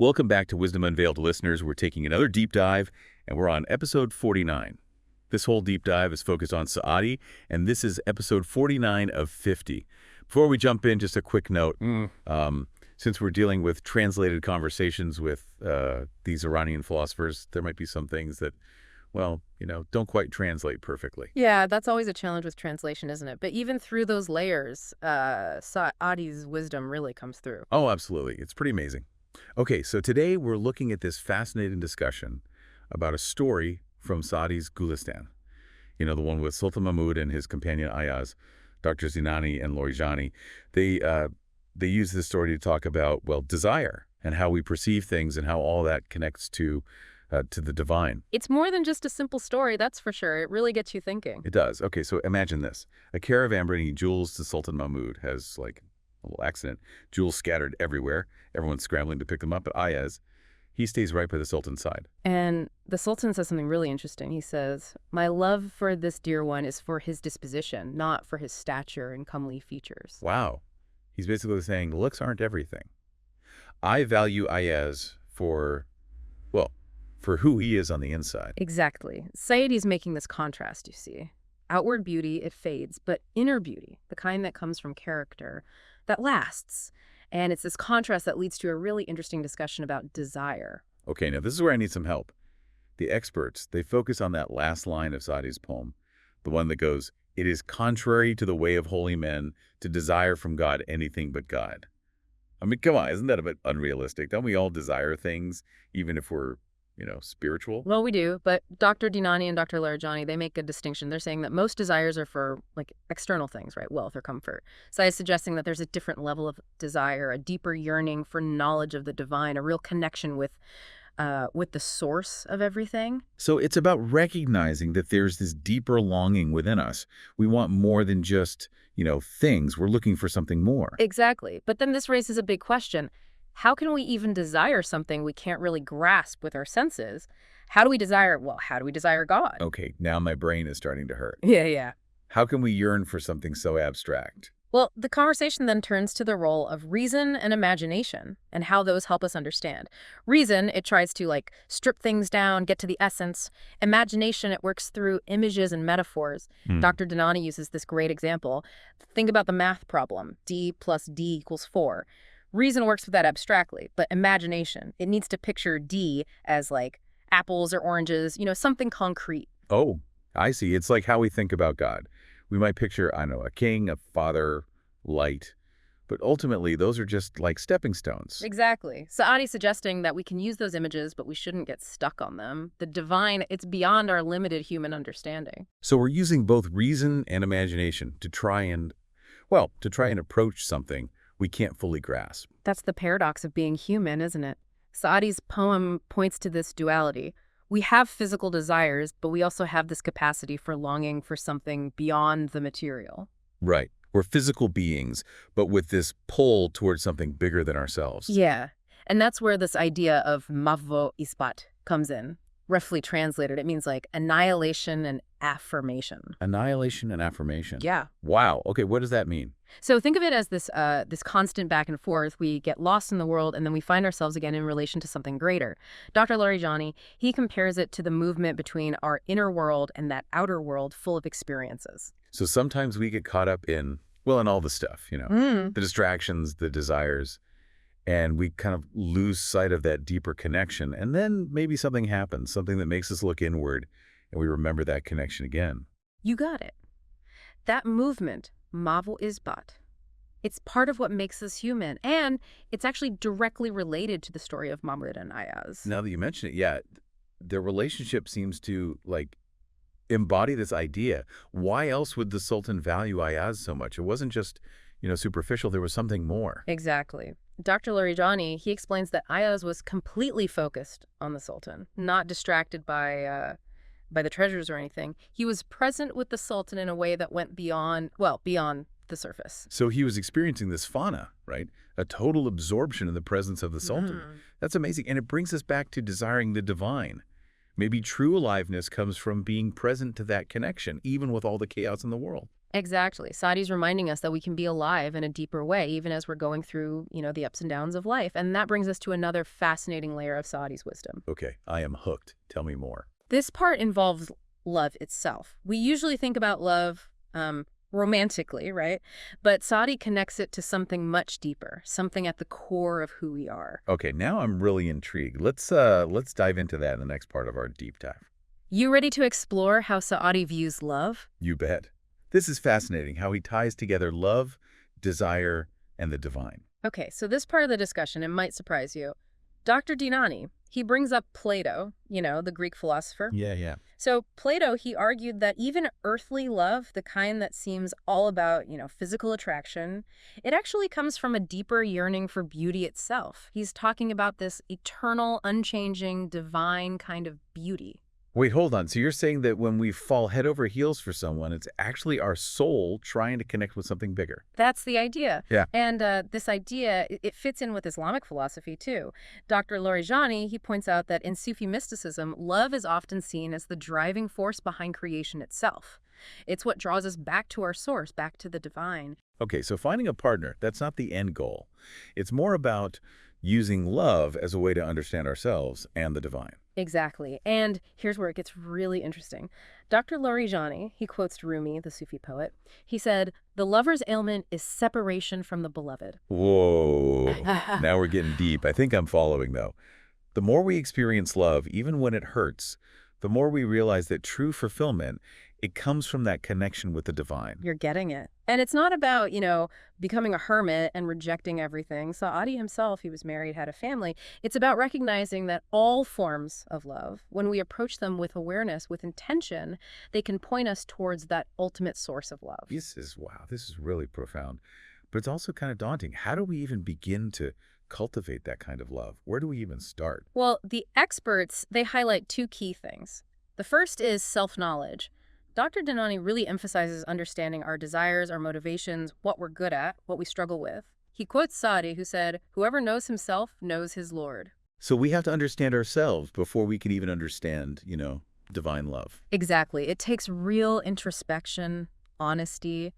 Welcome back to Wisdom Unveiled, listeners. We're taking another deep dive, and we're on episode 49. This whole deep dive is focused on Saadi, and this is episode 49 of 50. Before we jump in, just a quick note. Since we're dealing with translated conversations with these Iranian philosophers, there might be some things that, well, don't quite translate perfectly. Yeah, that's always a challenge with translation, isn't it? But even through those layers, Saadi's wisdom really comes through. Oh, absolutely. It's pretty amazing. Okay, so today we're looking at this fascinating discussion about a story from Saadi's Gulistan. The one with Sultan Mahmud and his companion Ayaz, Dr. Dinani and Larijani. They use this story to talk about, well, desire and how we perceive things and how all that connects to the divine. It's more than just a simple story, that's for sure. It really gets you thinking. It does. Okay, so imagine this. A caravan bringing jewels to Sultan Mahmud has, like, a little accident. Jewels scattered everywhere. Everyone's scrambling to pick them up. But Ayaz, he stays right by the Sultan's side. And the Sultan says something really interesting. He says, "My love for this dear one is for his disposition, not for his stature and comely features." Wow. He's basically saying looks aren't everything. I value Ayaz for who he is on the inside. Exactly. Saadi's making this contrast, you see. Outward beauty, it fades, but inner beauty, the kind that comes from character, that lasts. And it's this contrast that leads to a really interesting discussion about desire. Okay, now this is where I need some help. The experts, they focus on that last line of Saadi's poem, the one that goes, "It is contrary to the way of holy men to desire from God anything but God." I mean, come on, isn't that a bit unrealistic? Don't we all desire things, even if we're, spiritual? Well, we do, but Dr. Dinani and Dr. Larijani, they make a distinction. They're saying that most desires are for, external things, right? Wealth or comfort. So is suggesting that there's a different level of desire, a deeper yearning for knowledge of the divine, a real connection with the source of everything. So it's about recognizing that there's this deeper longing within us. We want more than just, things. We're looking for something more. Exactly. But then this raises a big question. How can we even desire something we can't really grasp with our senses? How do we desire God? Okay, now my brain is starting to hurt. Yeah. How can we yearn for something so abstract? Well, the conversation then turns to the role of reason and imagination and how those help us understand. Reason, it tries to strip things down, get to the essence. Imagination, it works through images and metaphors. Dr. Dinani uses this great example. Think about the math problem. D plus D equals 4. Reason works with that abstractly, but imagination, it needs to picture D as apples or oranges, something concrete. Oh, I see. It's like how we think about God. We might picture, I don't know, a king, a father, light, but ultimately those are just like stepping stones. Exactly. Saadi's suggesting that we can use those images, but we shouldn't get stuck on them. The divine, it's beyond our limited human understanding. So we're using both reason and imagination to try and approach something we can't fully grasp. That's the paradox of being human, isn't it? Saadi's poem points to this duality. We have physical desires, but we also have this capacity for longing for something beyond the material. Right. We're physical beings, but with this pull towards something bigger than ourselves. Yeah. And that's where this idea of mavo isbat comes in. Roughly translated, it means annihilation and affirmation. Annihilation and affirmation. Yeah. Wow. Okay, what does that mean? So think of it as this constant back and forth. We get lost in the world, and then we find ourselves again in relation to something greater. Dr. Larijani, he compares it to the movement between our inner world and that outer world full of experiences. So sometimes we get caught up in all the stuff, the distractions, the desires, and we kind of lose sight of that deeper connection. And then maybe something happens, something that makes us look inward, and we remember that connection again. You got it. That movement, Mavo Isbat, it's part of what makes us human, and it's actually directly related to the story of Mahmud and Ayaz. Now that you mention it, yeah, their relationship seems to embody this idea. Why else would the Sultan value Ayaz so much? It wasn't just, superficial. There was something more. Exactly. Dr. Larijani, he explains that Ayaz was completely focused on the Sultan, not distracted by the treasures or anything. He was present with the Sultan in a way that went beyond the surface. So he was experiencing this fauna, right? A total absorption in the presence of the Sultan. That's amazing. And it brings us back to desiring the divine. Maybe true aliveness comes from being present to that connection, even with all the chaos in the world. Exactly. Saadi's reminding us that we can be alive in a deeper way, even as we're going through, the ups and downs of life. And that brings us to another fascinating layer of Saadi's wisdom. Okay, I am hooked. Tell me more. This part involves love itself. We usually think about love romantically, right? But Saadi connects it to something much deeper, something at the core of who we are. Okay, now I'm really intrigued. Let's dive into that in the next part of our deep dive. You ready to explore how Saadi views love? You bet. This is fascinating, how he ties together love, desire, and the divine. Okay, so this part of the discussion, it might surprise you. Dr. Dinani, he brings up Plato, the Greek philosopher. Yeah. So Plato, he argued that even earthly love, the kind that seems all about, physical attraction, it actually comes from a deeper yearning for beauty itself. He's talking about this eternal, unchanging, divine kind of beauty. Wait, hold on. So you're saying that when we fall head over heels for someone, it's actually our soul trying to connect with something bigger? That's the idea. Yeah. And this idea, it fits in with Islamic philosophy, too. Dr. Larijani, he points out that in Sufi mysticism, love is often seen as the driving force behind creation itself. It's what draws us back to our source, back to the divine. Okay, so finding a partner, that's not the end goal. It's more about using love as a way to understand ourselves and the divine. Exactly. And here's where it gets really interesting. Dr. Larijani, he quotes Rumi, the Sufi poet. He said, "The lover's ailment is separation from the beloved." Whoa. Now we're getting deep. I think I'm following, though. The more we experience love, even when it hurts, the more we realize that true fulfillment, it comes from that connection with the divine. You're getting it. And it's not about, becoming a hermit and rejecting everything. Saadi himself, he was married, had a family. It's about recognizing that all forms of love, when we approach them with awareness, with intention, they can point us towards that ultimate source of love. Wow, this is really profound. But it's also kind of daunting. How do we even begin to cultivate that kind of love? Where do we even start? Well, the experts, they highlight two key things. The first is self-knowledge. Dr. Dinani really emphasizes understanding our desires, our motivations, what we're good at, what we struggle with. He quotes Saadi, who said, "Whoever knows himself knows his Lord." So we have to understand ourselves before we can even understand, divine love. Exactly. It takes real introspection, honesty,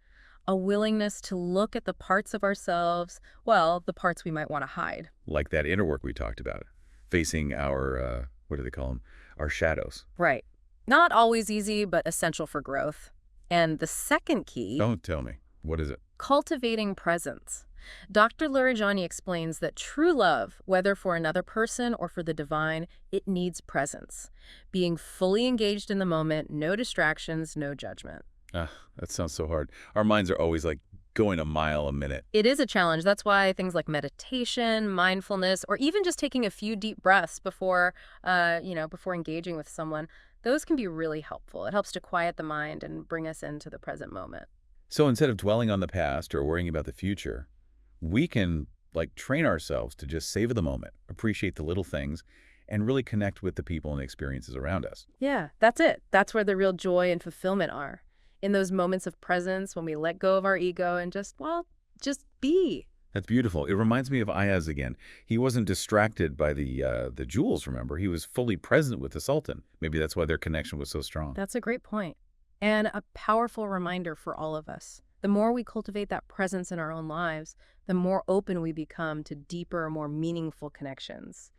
a willingness to look at the parts of ourselves, the parts we might want to hide. Like that inner work we talked about, facing our, what do they call them? Our shadows. Right. Not always easy, but essential for growth. And the second key... Don't tell me. What is it? Cultivating presence. Dr. Larijani explains that true love, whether for another person or for the divine, it needs presence. Being fully engaged in the moment, no distractions, no judgment. That sounds so hard. Our minds are always like going a mile a minute. It is a challenge. That's why things like meditation, mindfulness, or even just taking a few deep breaths before engaging with someone, those can be really helpful. It helps to quiet the mind and bring us into the present moment. So instead of dwelling on the past or worrying about the future, we can train ourselves to just savor the moment, appreciate the little things, and really connect with the people and experiences around us. Yeah, that's it. That's where the real joy and fulfillment are. In those moments of presence when we let go of our ego and just be. That's beautiful. It reminds me of Ayaz again. He wasn't distracted by the jewels, remember? He was fully present with the Sultan. Maybe that's why their connection was so strong. That's a great point. And a powerful reminder for all of us. The more we cultivate that presence in our own lives, the more open we become to deeper, more meaningful connections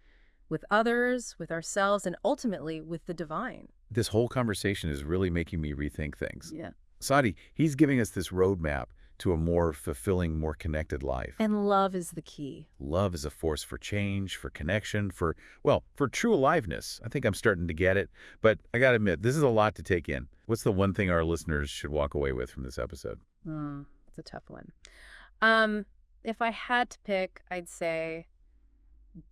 with others, with ourselves, and ultimately with the divine. This whole conversation is really making me rethink things. Yeah. Saadi, he's giving us this roadmap to a more fulfilling, more connected life. And love is the key. Love is a force for change, for connection, for true aliveness. I think I'm starting to get it. But I got to admit, this is a lot to take in. What's the one thing our listeners should walk away with from this episode? It's a tough one. If I had to pick, I'd say,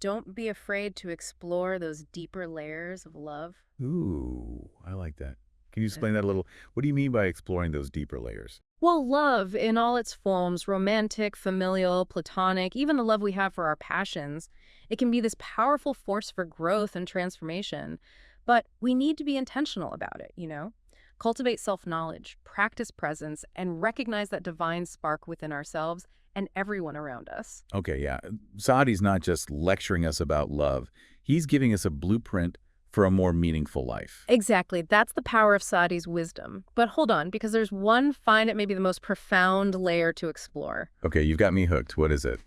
don't be afraid to explore those deeper layers of love. Ooh, I like that. Can you explain that a little? What do you mean by exploring those deeper layers? Well, love in all its forms, romantic, familial, platonic, even the love we have for our passions, it can be this powerful force for growth and transformation. But we need to be intentional about it, Cultivate self-knowledge, practice presence, and recognize that divine spark within ourselves and everyone around us. Okay, yeah. Saadi's not just lecturing us about love. He's giving us a blueprint for a more meaningful life. Exactly. That's the power of Saadi's wisdom. But hold on, because there's one, find it maybe the most profound layer to explore. Okay, you've got me hooked. What is it?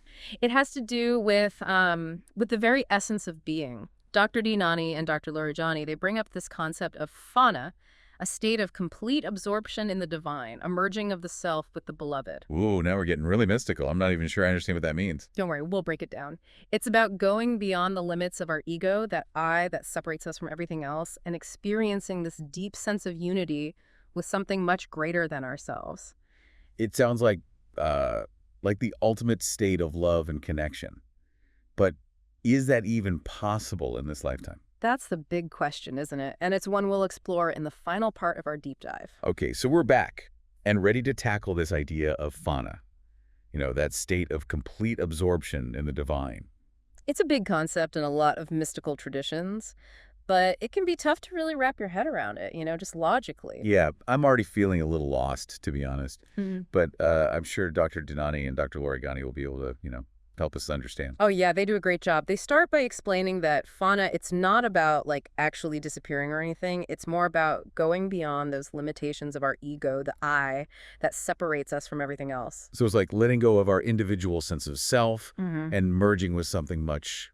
It has to do with the very essence of being. Dr. Dinani and Dr. Larijani, they bring up this concept of fana, a state of complete absorption in the divine, a merging of the self with the beloved. Ooh, now we're getting really mystical. I'm not even sure I understand what that means. Don't worry, we'll break it down. It's about going beyond the limits of our ego, that I that separates us from everything else, and experiencing this deep sense of unity with something much greater than ourselves. It sounds like the ultimate state of love and connection. But is that even possible in this lifetime? That's the big question, isn't it? And it's one we'll explore in the final part of our deep dive. Okay, so we're back and ready to tackle this idea of fana, that state of complete absorption in the divine. It's a big concept in a lot of mystical traditions, but it can be tough to really wrap your head around it, just logically. Yeah, I'm already feeling a little lost, to be honest. Mhm. But I'm sure Dr. Dinani and Dr. Larijani will be able to, help us understand. Oh, yeah, they do a great job. They start by explaining that fauna, it's not about, actually disappearing or anything. It's more about going beyond those limitations of our ego, the I, that separates us from everything else. So it's like letting go of our individual sense of self Mm-hmm. and merging with something much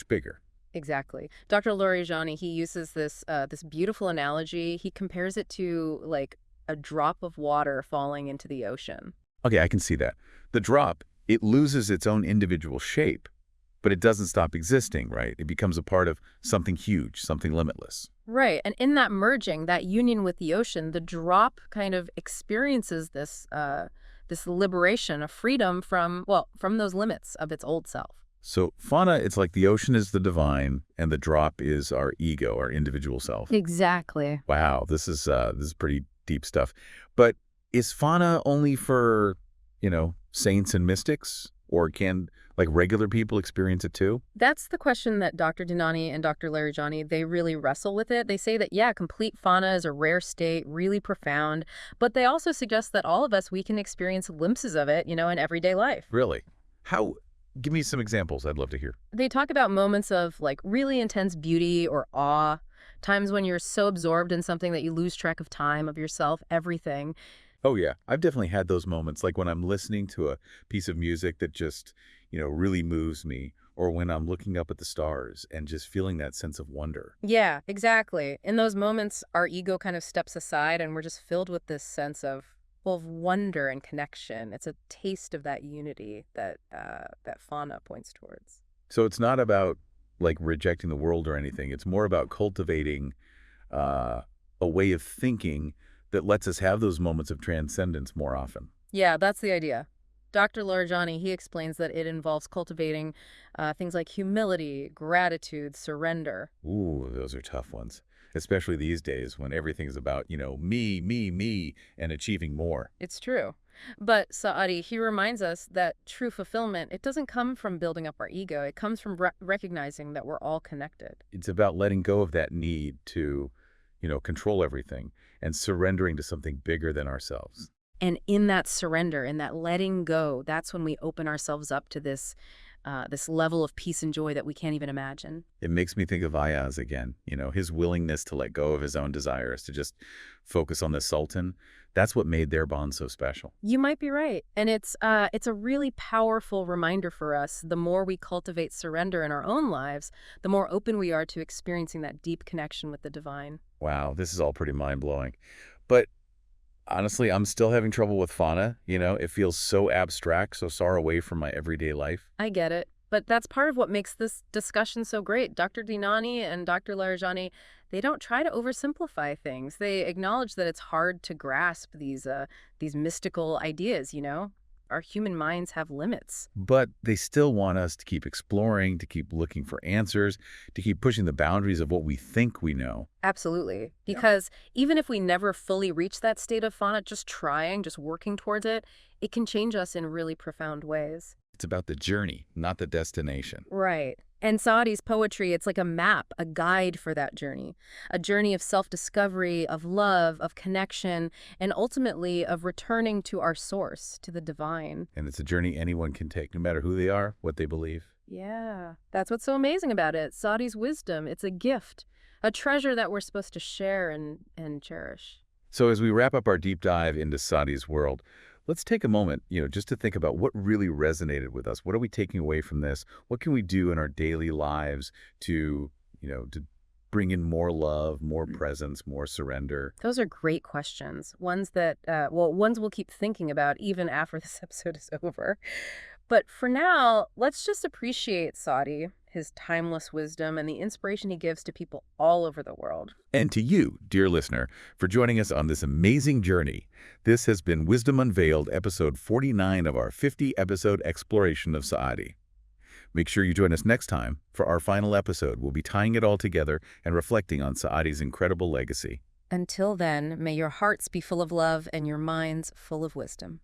bigger. Exactly. Dr. Larijani, he uses this beautiful analogy. He compares it to, a drop of water falling into the ocean. Okay, I can see that. The drop, it loses its own individual shape, but it doesn't stop existing, right? It becomes a part of something huge, something limitless. Right. And in that merging, that union with the ocean, the drop kind of experiences this liberation, a freedom from those limits of its old self. So fauna, it's like the ocean is the divine and the drop is our ego, our individual self. Exactly. Wow, this is pretty deep stuff. But is fauna only for, saints and mystics? Or can, regular people experience it too? That's the question that Dr. Dinani and Dr. Larijani, they really wrestle with it. They say that, yeah, complete fauna is a rare state, really profound, but they also suggest that all of us, we can experience glimpses of it, in everyday life. Really? How? Give me some examples. I'd love to hear. They talk about moments of, really intense beauty or awe, times when you're so absorbed in something that you lose track of time, of yourself, everything. Oh, yeah. I've definitely had those moments, like when I'm listening to a piece of music that just, really moves me, or when I'm looking up at the stars and just feeling that sense of wonder. Yeah, exactly. In those moments, our ego kind of steps aside and we're just filled with this sense of wonder and connection. It's a taste of that unity that fauna points towards. So it's not about, rejecting the world or anything. It's more about cultivating a way of thinking that lets us have those moments of transcendence more often. Yeah, that's the idea. Dr. Larijani, he explains that it involves cultivating things like humility, gratitude, surrender. Ooh, those are tough ones, especially these days when everything's about, me, and achieving more. It's true. But Saadi, he reminds us that true fulfillment, it doesn't come from building up our ego. It comes from recognizing that we're all connected. It's about letting go of that need to, control everything and surrendering to something bigger than ourselves. And in that surrender, in that letting go, that's when we open ourselves up to this level of peace and joy that we can't even imagine. It makes me think of Ayaz again, his willingness to let go of his own desires, to just focus on the Sultan. That's what made their bond so special. You might be right. And it's a really powerful reminder for us. The more we cultivate surrender in our own lives, the more open we are to experiencing that deep connection with the divine. Wow, this is all pretty mind-blowing. But honestly, I'm still having trouble with fauna. It feels so abstract, so far away from my everyday life. I get it. But that's part of what makes this discussion so great. Dr. Dinani and Dr. Larijani, they don't try to oversimplify things. They acknowledge that it's hard to grasp these mystical ideas, Our human minds have limits. But they still want us to keep exploring, to keep looking for answers, to keep pushing the boundaries of what we think we know. Absolutely. Because even if we never fully reach that state of fauna, just trying, just working towards it, it can change us in really profound ways. It's about the journey, not the destination. Right. And Saadi's poetry, it's like a map, a guide for that journey. A journey of self-discovery, of love, of connection, and ultimately of returning to our source, to the divine. And it's a journey anyone can take, no matter who they are, what they believe. Yeah, that's what's so amazing about it. Saadi's wisdom, it's a gift. a treasure that we're supposed to share and cherish. So as we wrap up our deep dive into Saadi's world, let's take a moment, just to think about what really resonated with us. What are we taking away from this? What can we do in our daily lives to bring in more love, more presence, more surrender? Those are great questions. Ones that, ones we'll keep thinking about even after this episode is over. But for now, let's just appreciate Saadi, his timeless wisdom, and the inspiration he gives to people all over the world. And to you, dear listener, for joining us on this amazing journey. This has been Wisdom Unveiled, episode 49 of our 50-episode exploration of Saadi. Make sure you join us next time for our final episode. We'll be tying it all together and reflecting on Saadi's incredible legacy. Until then, may your hearts be full of love and your minds full of wisdom.